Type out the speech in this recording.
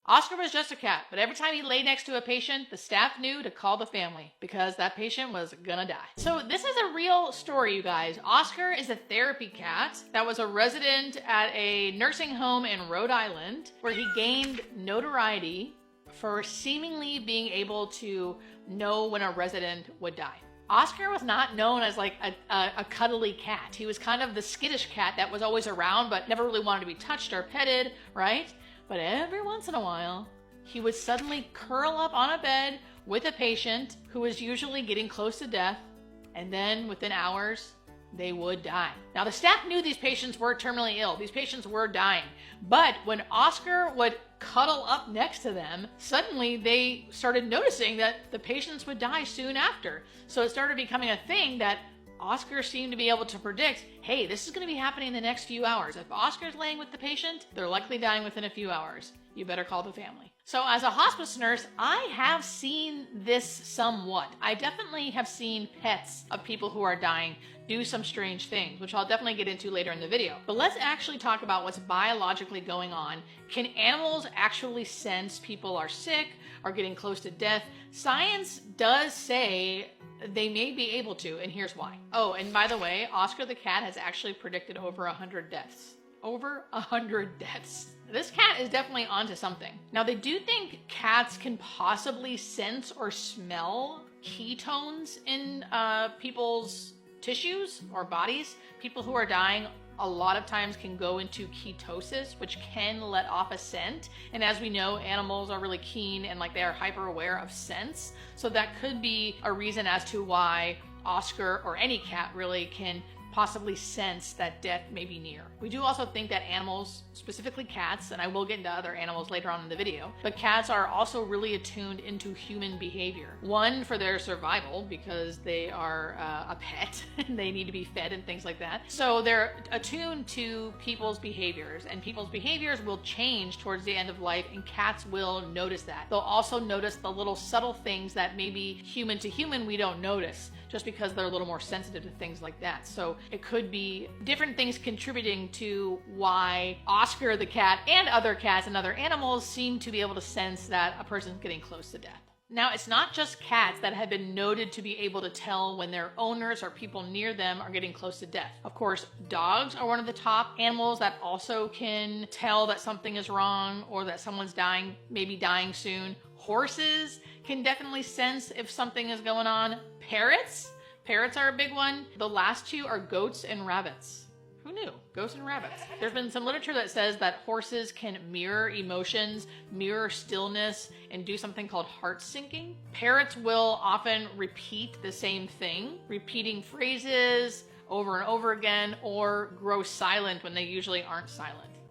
Oscar was just a cat, but every time he lay next to a patient, the staff knew to call the family because that patient was gonna die. So this is a real story, you guys. Oscar is a therapy cat that was a resident at a nursing home in Rhode Island where he gained notoriety for seemingly being able to know when a resident would die. Oscar was not known as like a cuddly cat. He was kind of the skittish cat that was always around but never really wanted to be touched or petted, right? But every once in a while, he would suddenly curl up on a bed with a patient who was usually getting close to death, and then within hours, they would die. Now, the staff knew these patients were terminally ill. These patients were dying. But when Oscar would cuddle up next to them, suddenly they started noticing that the patients would die soon after. So it started becoming a thing that Oscar seemed to be able to predict, hey, this is going to be happening in the next few hours. If Oscar's laying with the patient, they're likely dying within a few hours. You better call the family. So as a hospice nurse, I have seen this somewhat. I definitely have seen pets of people who are dying do some strange things, which I'll definitely get into later in the video. But let's actually talk about what's biologically going on. Can animals actually sense people are sick or getting close to death? Science does say they may be able to, and here's why. Oh, and by the way, Oscar the cat has actually predicted over 100 deaths. Over 100 deaths. This cat is definitely onto something. Now, they do think cats can possibly sense or smell ketones in people's tissues or bodies. People who are dying a lot of times can go into ketosis, which can let off a scent. And as we know, animals are really keen and like they are hyper aware of scents. So that could be a reason as to why Oscar or any cat really can possibly sense that death may be near. We do also think that animals, specifically cats, and I will get into other animals later on in the video, but cats are also really attuned into human behavior. One, for their survival, because they are a pet and they need to be fed and things like that. So they're attuned to people's behaviors, and people's behaviors will change towards the end of life, and cats will notice that. They'll also notice the little subtle things that maybe human to human we don't notice, just because they're a little more sensitive to things like that. So it could be different things contributing to why Oscar the cat and other cats and other animals seem to be able to sense that a person's getting close to death. Now, it's not just cats that have been noted to be able to tell when their owners or people near them are getting close to death. Of course, dogs are one of the top animals that also can tell that something is wrong or that someone's dying, maybe dying soon. Horses can definitely sense if something is going on. Parrots are a big one. The last two are goats and rabbits. Who knew? Goats and rabbits. There's been some literature that says that horses can mirror emotions, mirror stillness, and do something called heart syncing. Parrots will often repeat the same thing, repeating phrases over and over again, or grow silent when they usually aren't silent.